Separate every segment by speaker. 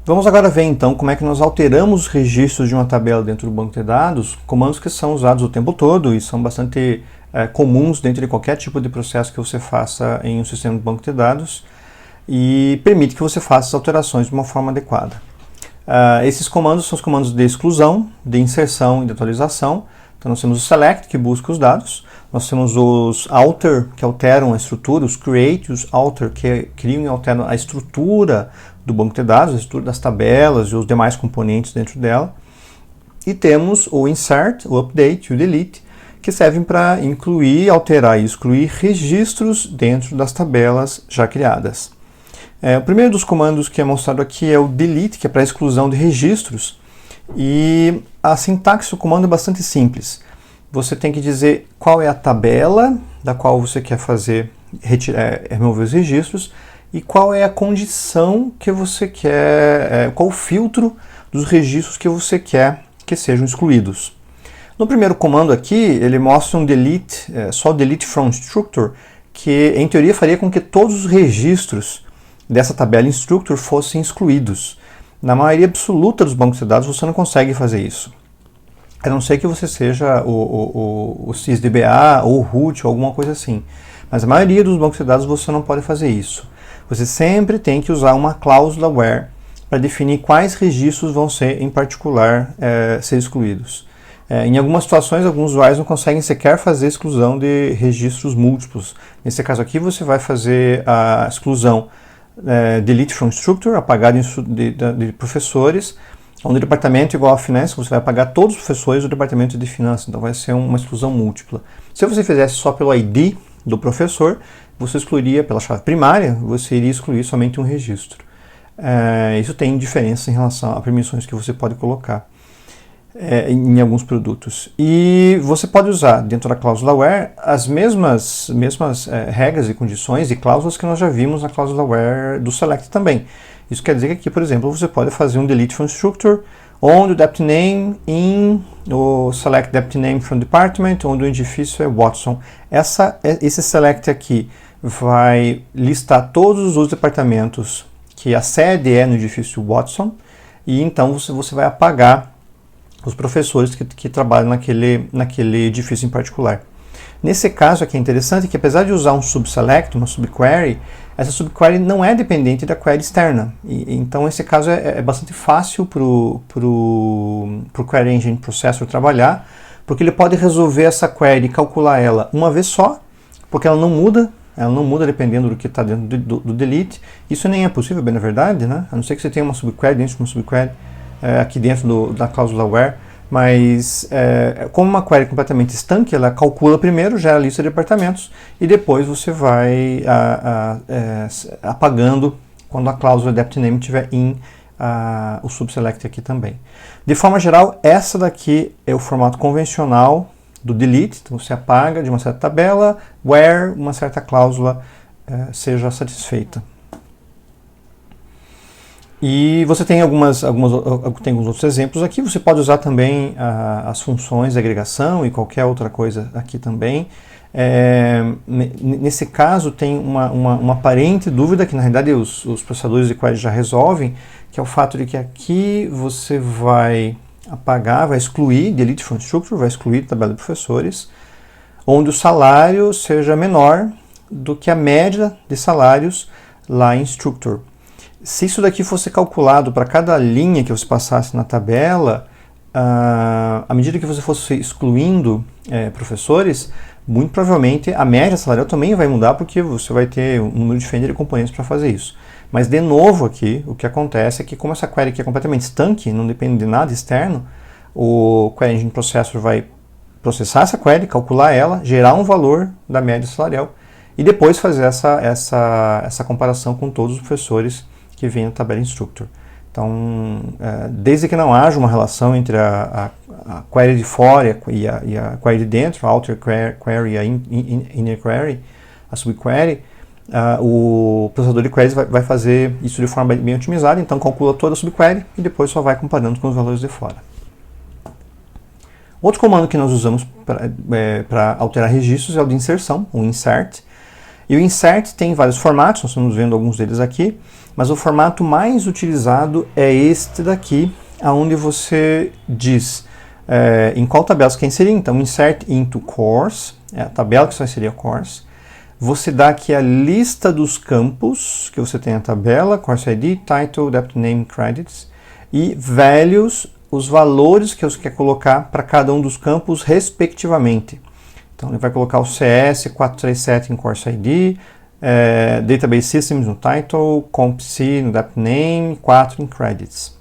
Speaker 1: Vamos agora ver então como é que nós alteramos os registros de uma tabela dentro do banco de dados, comandos que são usados o tempo todo e são bastante comuns dentro de qualquer tipo de processo que você faça em um sistema de banco de dados e permite que você faça as alterações de uma forma adequada. Esses comandos são os comandos de exclusão, de inserção e de atualização. Então nós temos o select, que busca os dados, nós temos os alter, que alteram a estrutura, os create, os alter, que criam e alteram a estrutura do banco de dados, a estrutura das tabelas e os demais componentes dentro dela. E temos o insert, o update e o delete, que servem para incluir, alterar e excluir registros dentro das tabelas já criadas. O primeiro dos comandos que é mostrado aqui é o delete, que é para a exclusão de registros. E a sintaxe do comando é bastante simples. Você tem que dizer qual é a tabela da qual você quer remover os registros e qual é a condição que você quer, qual o filtro dos registros que você quer que sejam excluídos. No primeiro comando aqui, ele mostra um delete, só delete from structure, que em teoria faria com que todos os registros dessa tabela instructor fossem excluídos. Na maioria absoluta dos bancos de dados você não consegue fazer isso. A não ser que você seja o sysdba ou o root ou alguma coisa assim. Mas a maioria dos bancos de dados você não pode fazer isso. Você sempre tem que usar uma cláusula where para definir quais registros vão ser, em particular, ser excluídos. Em algumas situações, alguns usuários não conseguem sequer fazer exclusão de registros múltiplos. Nesse caso aqui, você vai fazer a exclusão delete from structure, apagar de professores, onde o departamento igual a finanças, você vai apagar todos os professores do departamento de finanças, então vai ser uma exclusão múltipla. Se você fizesse só pelo ID do professor, você excluiria pela chave primária, você iria excluir somente um registro. Isso tem diferença em relação a permissões que você pode colocar em alguns produtos. E você pode usar dentro da cláusula where as mesmas regras e condições e cláusulas que nós já vimos na cláusula where do select também. Isso quer dizer que aqui, por exemplo, você pode fazer um delete from structure, onde o depth name o select depth name from department, onde o edifício é Watson. Esse select aqui vai listar todos os departamentos que a sede é no edifício Watson, e então você vai apagar os professores que trabalham naquele edifício em particular. Nesse caso aqui é interessante que, apesar de usar um subselect, uma subquery, essa subquery não é dependente da query externa. Então, esse caso é bastante fácil para o Query Engine Processor trabalhar, porque ele pode resolver essa query e calcular ela uma vez só, porque ela não muda dependendo do que está dentro do delete. Isso nem é possível, bem na verdade, né? A não ser que você tenha uma subquery dentro de uma subquery, aqui dentro da cláusula where, mas como uma query completamente estanque, ela calcula primeiro, gera a lista de departamentos e depois você vai apagando quando a cláusula depth name estiver o subselect aqui também. De forma geral, essa daqui é o formato convencional do delete, então você apaga de uma certa tabela, where uma certa cláusula seja satisfeita. E você tem alguns outros exemplos aqui. Você pode usar também as funções de agregação e qualquer outra coisa aqui também. Nesse caso tem uma aparente dúvida que na realidade os processadores de query já resolvem, que é o fato de que aqui você vai apagar, vai excluir, delete from structure, vai excluir a tabela de professores, onde o salário seja menor do que a média de salários lá em structure. Se isso daqui fosse calculado para cada linha que você passasse na tabela, à medida que você fosse excluindo professores, muito provavelmente a média salarial também vai mudar, porque você vai ter um número diferente de componentes para fazer isso. Mas, de novo, aqui, o que acontece é que, como essa query aqui é completamente estanque, não depende de nada externo, o Query Engine Processor vai processar essa query, calcular ela, gerar um valor da média salarial e depois fazer essa comparação com todos os professores que vem na tabela instructor. Então, desde que não haja uma relação entre a query de fora e a query de dentro, a outer query e a inner query, a subquery, o processador de queries vai fazer isso de forma bem otimizada, então calcula toda a subquery e depois só vai comparando com os valores de fora. Outro comando que nós usamos para alterar registros é o de inserção, o insert. E o insert tem vários formatos, nós estamos vendo alguns deles aqui, mas o formato mais utilizado é este daqui, onde você diz em qual tabela você quer inserir. Então, insert into course, é a tabela que você vai inserir a course. Você dá aqui a lista dos campos que você tem na tabela, course ID, title, depth name, credits, e values, os valores que você quer colocar para cada um dos campos respectivamente. Então, ele vai colocar o CS 437 em Course ID, Database Systems no Title, CompC no Depth Name, 4 em Credits.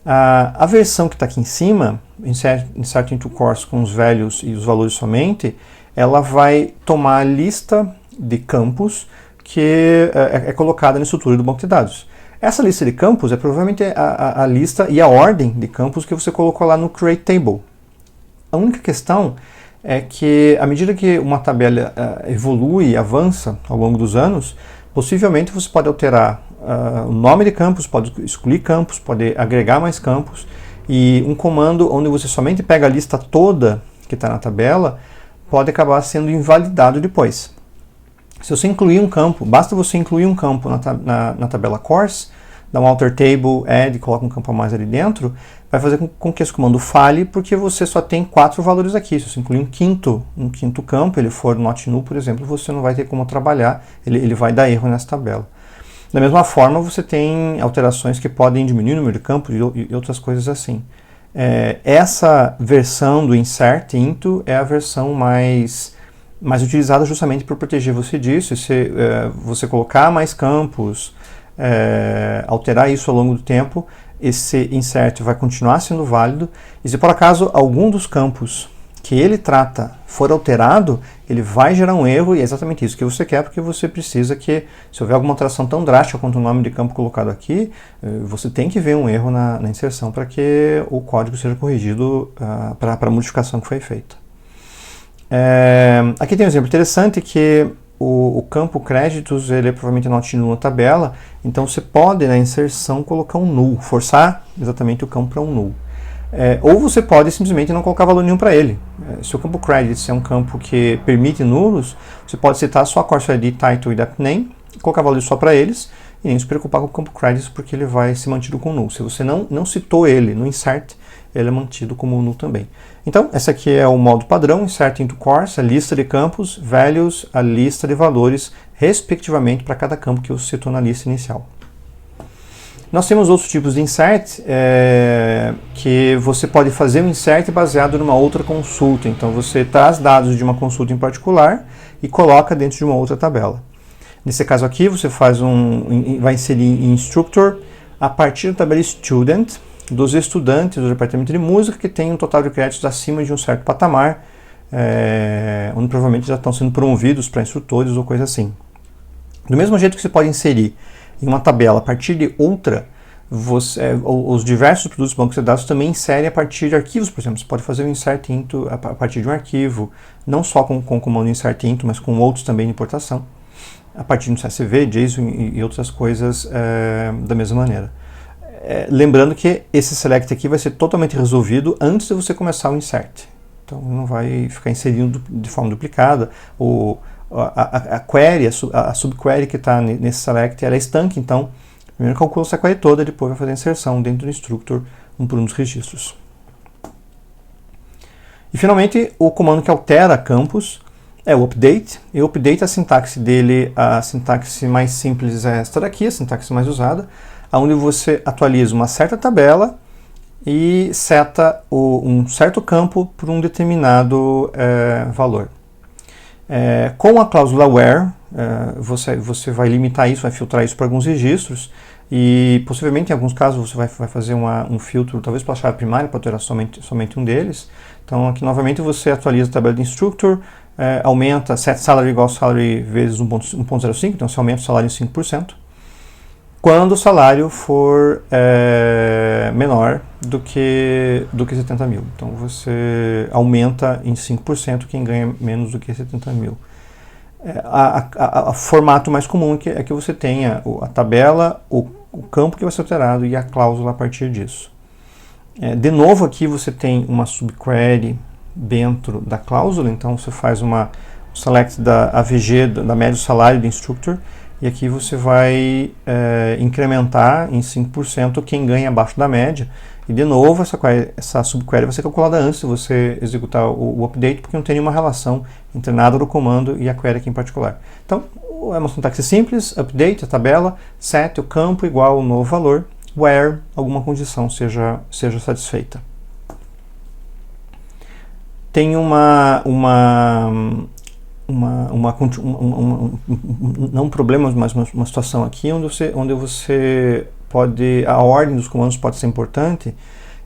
Speaker 1: A versão que está aqui em cima, Insert into Course com os values e os valores somente, ela vai tomar a lista de campos que é colocada na estrutura do banco de dados. Essa lista de campos é provavelmente a lista e a ordem de campos que você colocou lá no Create Table. A única questão é que, à medida que uma tabela evolui e avança ao longo dos anos, possivelmente você pode alterar o nome de campos, pode excluir campos, pode agregar mais campos, e um comando onde você somente pega a lista toda que está na tabela pode acabar sendo invalidado depois. Se você incluir um campo, basta você incluir um campo na tabela course, dá um alter table, add, coloca um campo a mais ali dentro, vai fazer com que esse comando falhe, porque você só tem 4 valores aqui. Se você incluir um quinto campo, ele for not null, por exemplo, você não vai ter como trabalhar, ele vai dar erro nessa tabela. Da mesma forma, você tem alterações que podem diminuir o número de campos e outras coisas assim. Essa versão do insert into é a versão mais utilizada justamente para proteger você disso. Se você colocar mais campos, alterar isso ao longo do tempo, esse insert vai continuar sendo válido, e se por acaso algum dos campos que ele trata for alterado, ele vai gerar um erro, e é exatamente isso que você quer, porque você precisa que, se houver alguma alteração tão drástica quanto o nome de campo colocado aqui, você tem que ver um erro na inserção para que o código seja corrigido para a modificação que foi feita. Aqui tem um exemplo interessante que o campo créditos, ele é provavelmente not null na tabela, então você pode na inserção colocar um null, forçar exatamente o campo para um null. Ou você pode simplesmente não colocar valor nenhum para ele. Se o campo credits é um campo que permite nulos, você pode citar só a course ID, title e depth name, colocar valor só para eles, e nem se preocupar com o campo credits, porque ele vai ser mantido com null. Se você não citou ele no insert, ele é mantido como null também. Então, esse aqui é o modo padrão, insert into course, a lista de campos, values, a lista de valores, respectivamente, para cada campo que você citou na lista inicial. Nós temos outros tipos de insert, que você pode fazer um insert baseado numa outra consulta. Então, você traz dados de uma consulta em particular e coloca dentro de uma outra tabela. Nesse caso aqui, você vai inserir em instructor a partir da tabela student, dos estudantes do departamento de música que tem um total de créditos acima de um certo patamar, onde provavelmente já estão sendo promovidos para instrutores ou coisa assim. Do mesmo jeito que você pode inserir em uma tabela a partir de outra, os diversos produtos bancos de dados também inserem a partir de arquivos, por exemplo. Você pode fazer um insert into a partir de um arquivo, não só com o comando insert into, mas com outros também de importação, a partir de um CSV, JSON e outras coisas da mesma maneira. Lembrando que esse select aqui vai ser totalmente resolvido antes de você começar o insert. Então não vai ficar inserindo de forma duplicada. A query, a subquery que está nesse select, ela é estanque, então primeiro calcula essa query toda, depois vai fazer a inserção dentro do instructor por um dos registros. E finalmente o comando que altera campos é o update. E o update, a sintaxe dele, a sintaxe mais simples é esta daqui, a sintaxe mais usada, onde você atualiza uma certa tabela e seta um certo campo por um determinado valor. Com a cláusula where, você vai limitar isso, vai filtrar isso para alguns registros, e possivelmente em alguns casos você vai fazer um filtro, talvez pela chave primária, para alterar somente um deles. Então aqui novamente você atualiza a tabela de instructor, aumenta set salary igual salary vezes 1.05, então você aumenta o salário em 5%. Quando o salário for menor do que 70 mil. Então você aumenta em 5% quem ganha menos do que 70 mil. O formato mais comum é que você tenha a tabela, o campo que vai ser alterado e a cláusula a partir disso. De novo aqui você tem uma subquery dentro da cláusula, então você faz uma select da AVG, da média do salário do instructor, e aqui você vai incrementar em 5% quem ganha abaixo da média. E de novo, essa subquery vai ser calculada antes de você executar o update, porque não tem nenhuma relação entre nada do comando e a query aqui em particular. Então, é uma sintaxe simples: update, a tabela, set, o campo igual ao novo valor, where alguma condição seja satisfeita. Tem não um problema, mas uma situação aqui onde você pode, a ordem dos comandos pode ser importante.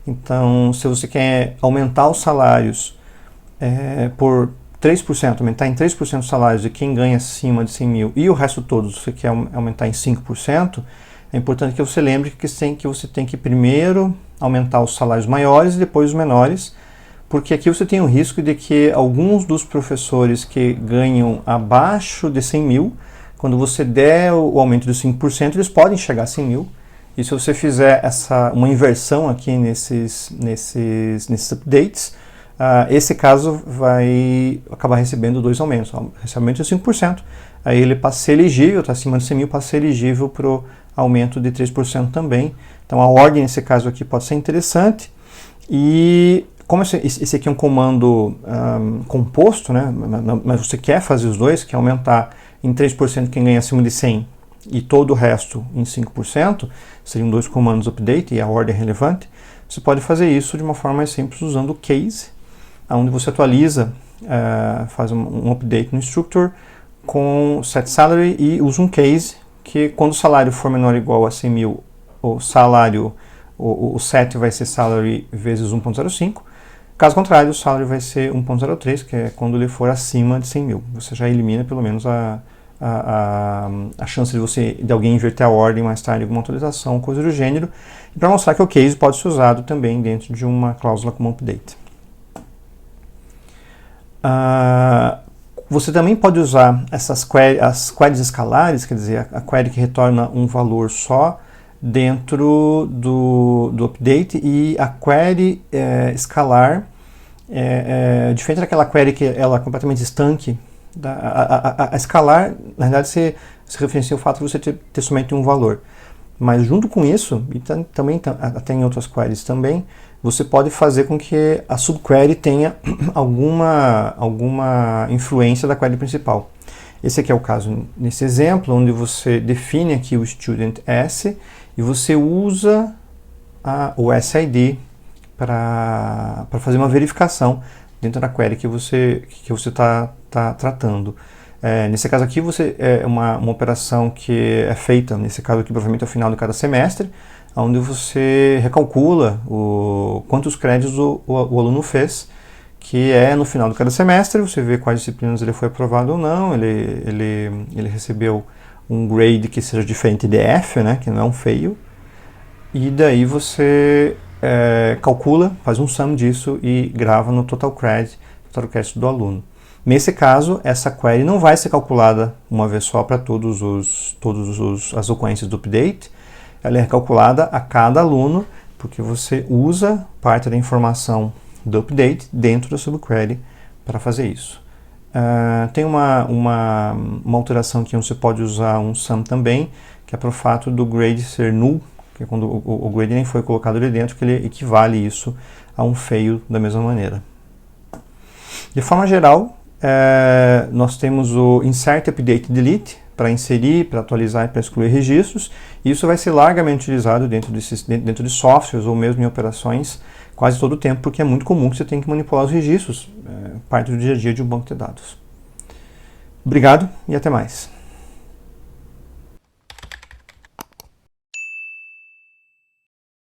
Speaker 1: Então, se você quer aumentar os salários por 3%, aumentar em 3% os salários de quem ganha acima de 100 mil, e o resto todos você quer aumentar em 5%, é importante que você lembre que você tem que primeiro aumentar os salários maiores e depois os menores, porque aqui você tem o risco de que alguns dos professores que ganham abaixo de 100 mil, quando você der o aumento de 5%, eles podem chegar a 100 mil. E se você fizer uma inversão aqui nesses updates, esse caso vai acabar recebendo dois aumentos. Recebe aumento de 5%, aí ele passa a ser elegível, está acima de 100 mil, passa a ser elegível para o aumento de 3% também. Então a ordem nesse caso aqui pode ser interessante. E como esse aqui é um comando composto, né, mas você quer fazer os dois, quer aumentar em 3% quem ganha acima de 100 e todo o resto em 5%, seriam dois comandos update e a ordem é relevante, você pode fazer isso de uma forma mais simples usando o case, onde você atualiza, faz um update no instructor com set salary e usa um case que quando o salário for menor ou igual a 100 mil, o set vai ser salary vezes 1.05, caso contrário, o salary vai ser 1.03, que é quando ele for acima de 100 mil. Você já elimina pelo menos a chance de alguém inverter a ordem mais tarde, alguma atualização, coisa do gênero, e para mostrar que o case pode ser usado também dentro de uma cláusula como update. Você também pode usar as queries escalares, quer dizer, a query que retorna um valor só dentro do update, e a query escalar, diferente daquela query que ela é completamente estanque. A escalar, na verdade, se referencia ao fato de você ter somente um valor. Mas junto com isso, e também até em outras queries também, você pode fazer com que a subquery tenha alguma influência da query principal. Esse aqui é o caso nesse exemplo, onde você define aqui o student S e você usa o SID para fazer uma verificação dentro da query que você está tratando. Nesse caso aqui, é uma operação que é feita, nesse caso aqui, provavelmente ao final de cada semestre, onde você recalcula quantos créditos o aluno fez, que é no final de cada semestre, você vê quais disciplinas ele foi aprovado ou não, ele recebeu um grade que seja diferente de F, né, que não é um fail, e daí você calcula, faz um sum disso e grava no total credit do aluno. Nesse caso, essa query não vai ser calculada uma vez só para todas as ocorrências do update, ela é calculada a cada aluno, porque você usa parte da informação do update dentro da subquery para fazer isso. Tem uma alteração aqui onde você pode usar um sum também, que é para o fato do grade ser null, que é quando o grade nem foi colocado ali dentro, que ele equivale isso a um fail da mesma maneira. De forma geral, nós temos o insert, update, delete para inserir, para atualizar e para excluir registros. E isso vai ser largamente utilizado dentro de softwares ou mesmo em operações quase todo o tempo, porque é muito comum que você tenha que manipular os registros, parte do dia a dia de um banco de dados. Obrigado e até mais.